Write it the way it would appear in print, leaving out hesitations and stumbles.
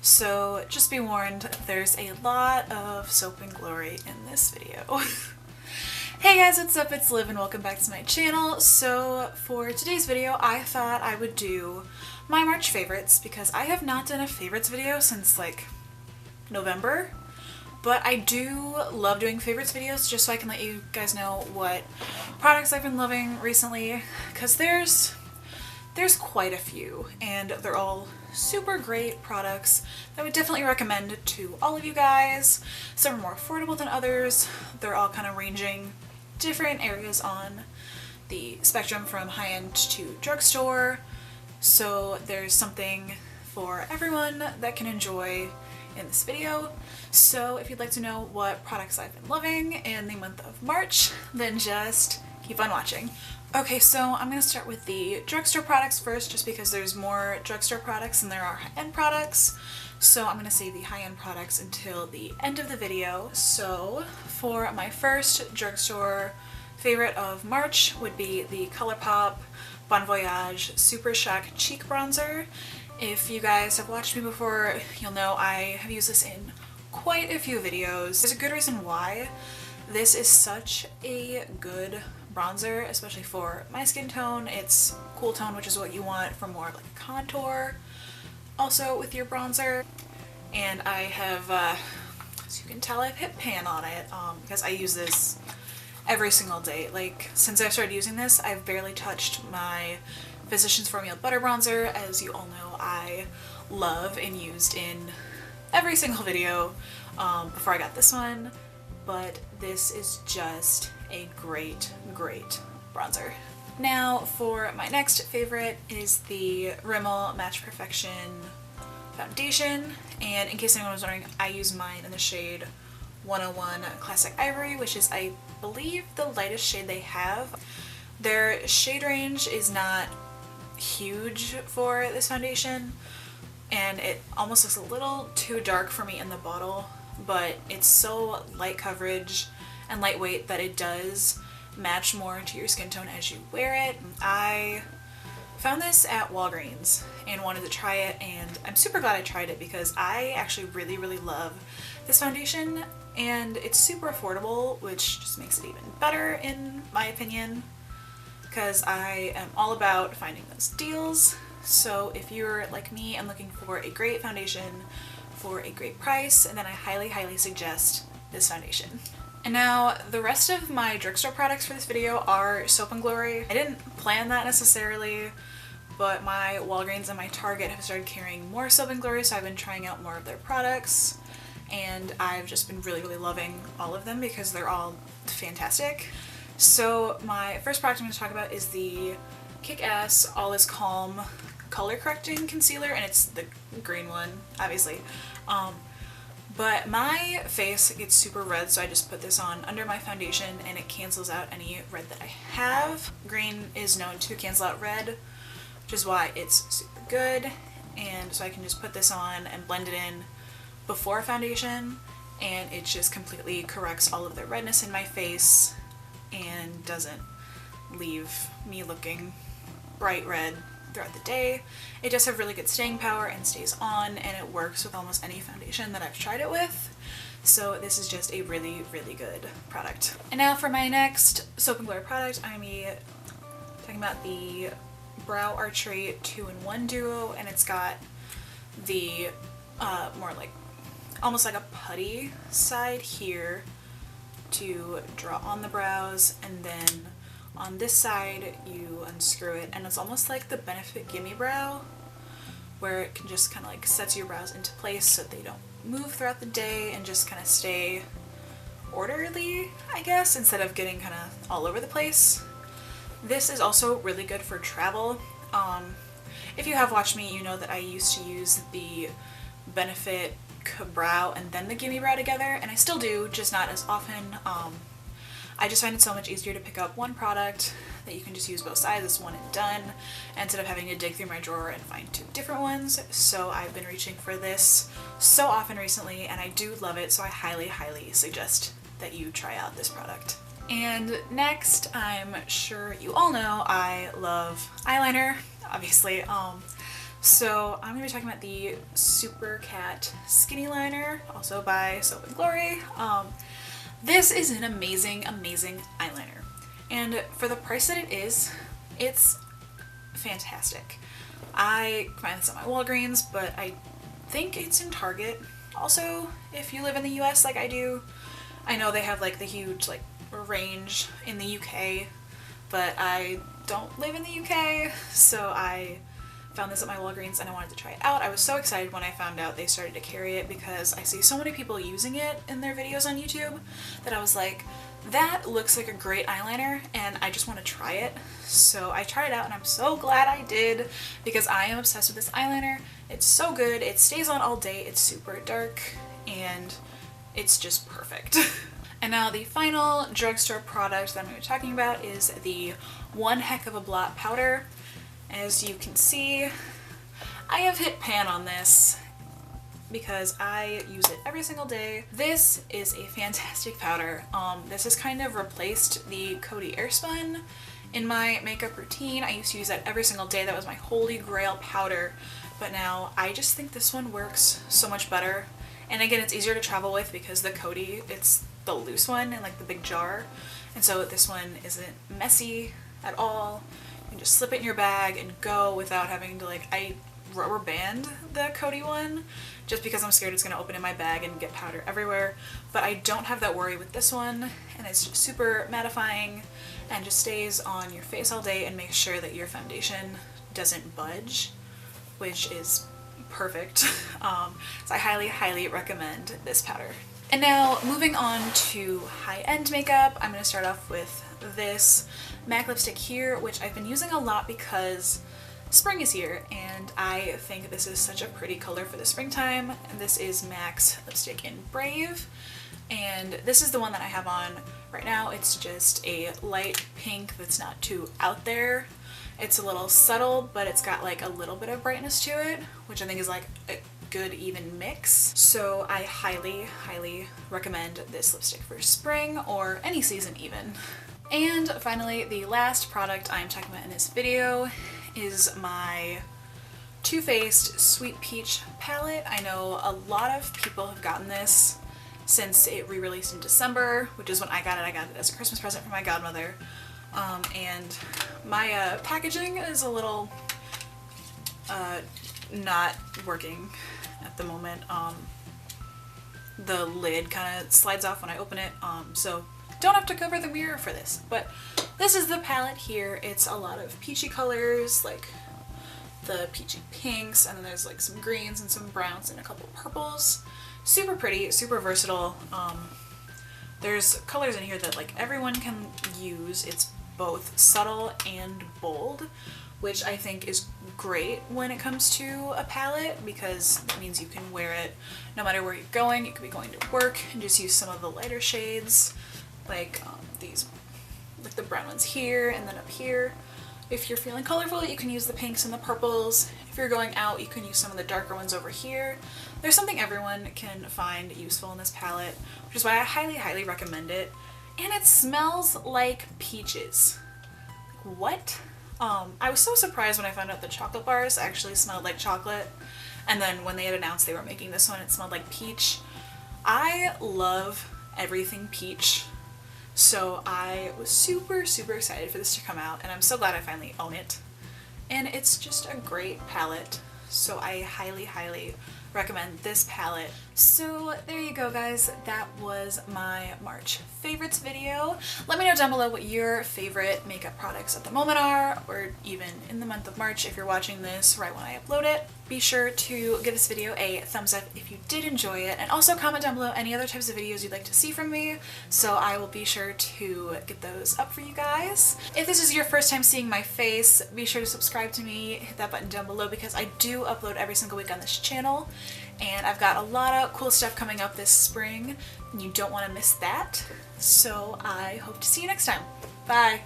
So just be warned, there's a lot of soap and glory in this video. Hey guys, what's up? It's Liv and welcome back to my channel. So for today's video, I thought I would do my March favorites because I have not done a favorites video since like November. But I do love doing favorites videos just so I can let you guys know what products I've been loving recently, because there's quite a few and they're all super great products that I would definitely recommend to all of you guys. Some are more affordable than others. They're all kind of ranging different areas on the spectrum from high-end to drugstore. So there's something for everyone that can enjoy in this video. So if you'd like to know what products I've been loving in the month of March, then just keep on watching. Okay, so I'm going to start with the drugstore products first, just because there's more drugstore products than there are high-end products. So I'm going to save the high-end products until the end of the video. So for my first drugstore favorite of March would be the Colourpop Voyage Super Shock Cheek Bronzer. If you guys have watched me before, you'll know I have used this in quite a few videos. There's a good reason why. This is such a good bronzer, especially for my skin tone. It's cool tone, which is what you want for more of like a contour also with your bronzer. And I have, as you can tell, I've hit pan on it because I use this every single day. Like, since I've started using this, I've barely touched my Physicians Formula Butter Bronzer, as you all know I love and used in every single video before I got this one. But this is just a great bronzer. Now for my next favorite is the Rimmel Match Perfection foundation, and in case anyone was wondering, I use mine in the shade 101 Classic Ivory, which is, I believe, the lightest shade they have. Their shade range is not huge for this foundation, and it almost looks a little too dark for me in the bottle, but it's so light coverage and lightweight that it does match more to your skin tone as you wear it. I found this at Walgreens and wanted to try it, and I'm super glad I tried it because I actually really love this foundation, and it's super affordable, which just makes it even better in my opinion, because I am all about finding those deals. So if you're like me and looking for a great foundation for a great price, then I highly suggest this foundation. And now the rest of my drugstore products for this video are soap and glory. I didn't plan that necessarily, but my Walgreens and my Target have started carrying more soap and glory, so I've been trying out more of their products, and I've just been really loving all of them because they're all fantastic. So my first product I'm going to talk about is the Kick-Ass All Is Calm Color Correcting Concealer, and it's the green one, obviously. But my face gets super red, so I just put this on under my foundation and it cancels out any red that I have. Green is known to cancel out red, which is why it's super good. And so I can just put this on and blend it in before foundation, and it just completely corrects all of the redness in my face and doesn't leave me looking bright red throughout the day. It does have really good staying power and stays on, and it works with almost any foundation that I've tried it with. So this is just a really good product. And now for my next soap and glory product, I'm talking about the Brow Archery 2-in-1 Duo, and it's got the more like almost like a putty side here to draw on the brows, and then on this side you unscrew it, and it's almost like the Benefit Gimme Brow, where it can just kind of like sets your brows into place so that they don't move throughout the day and just kind of stay orderly, I guess, instead of getting kind of all over the place. This is also really good for travel. If you have watched me, you know that I used to use the Benefit Brow and then the Gimme Brow together, and I still do, just not as often. I just find it so much easier to pick up one product that you can just use both sides, it's one and done, instead of having to dig through my drawer and find two different ones. So I've been reaching for this so often recently, and I do love it, so I highly suggest that you try out this product. And next, I'm sure you all know I love eyeliner, obviously. So I'm going to be talking about the Supercat Skinny Liner, also by Soap & Glory. This is an amazing, amazing eyeliner. And for the price that it is, it's fantastic. I find this at my Walgreens, but I think it's in Target. Also, if you live in the US like I do, I know they have like the huge like range in the UK, but I don't live in the UK, so I found this at my Walgreens and I wanted to try it out. I was so excited when I found out they started to carry it because I see so many people using it in their videos on YouTube that I was like, that looks like a great eyeliner and I just want to try it. So I tried it out and I'm so glad I did because I am obsessed with this eyeliner. It's so good, it stays on all day, it's super dark, and it's just perfect. And now the final drugstore product that I'm going to be talking about is the One Heck of a Blot powder. As you can see, I have hit pan on this because I use it every single day. This is a fantastic powder. This has kind of replaced the Coty Airspun in my makeup routine. I used to use that every single day. That was my holy grail powder. But now I just think this one works so much better. And again, it's easier to travel with because the Coty, it's the loose one in like the big jar. And so this one isn't messy at all. You can just slip it in your bag and go without having to like, I rubber band the Coty one just because I'm scared it's going to open in my bag and get powder everywhere, but I don't have that worry with this one, and it's just super mattifying and just stays on your face all day and makes sure that your foundation doesn't budge, which is perfect. So I highly recommend this powder. And now moving on to high-end makeup, I'm going to start off with this MAC lipstick here, which I've been using a lot because spring is here and I think this is such a pretty color for the springtime. And this is MAC's lipstick in Brave, and this is the one that I have on right now. It's just a light pink that's not too out there. It's a little subtle, but it's got like a little bit of brightness to it, which I think is like a good even mix. So I highly recommend this lipstick for spring or any season even. And finally, the last product I'm talking about in this video is my Too Faced Sweet Peach palette. I know a lot of people have gotten this since it re-released in December, which is when I got it. I got it as a Christmas present from my godmother. And my packaging is a little not working at the moment. The lid kind of slides off when I open it, so don't have to cover the mirror for this. But this is the palette here. It's a lot of peachy colors, like the peachy pinks, and then there's like some greens and some browns and a couple purples. Super pretty, super versatile. There's colors in here that like everyone can use. It's both subtle and bold, which I think is great when it comes to a palette because that means you can wear it no matter where you're going. You could be going to work and just use some of the lighter shades, like these, like the brown ones here and then up here. If you're feeling colorful, you can use the pinks and the purples. If you're going out, you can use some of the darker ones over here. There's something everyone can find useful in this palette, which is why I highly recommend it. And it smells like peaches. What? I was so surprised when I found out the chocolate bars actually smelled like chocolate, and then when they had announced they were making this one, it smelled like peach. I love everything peach, so I was super excited for this to come out, and I'm so glad I finally own it. And it's just a great palette, so I highly recommend this palette. So there you go, guys. That was my March favorites video. Let me know down below what your favorite makeup products at the moment are, or even in the month of March if you're watching this right when I upload it. Be sure to give this video a thumbs up if you did enjoy it, and also comment down below any other types of videos you'd like to see from me, so I will be sure to get those up for you guys. If this is your first time seeing my face, be sure to subscribe to me, hit that button down below because I do upload every single week on this channel, and I've got a lot of cool stuff coming up this spring, and you don't want to miss that. So I hope to see you next time. Bye!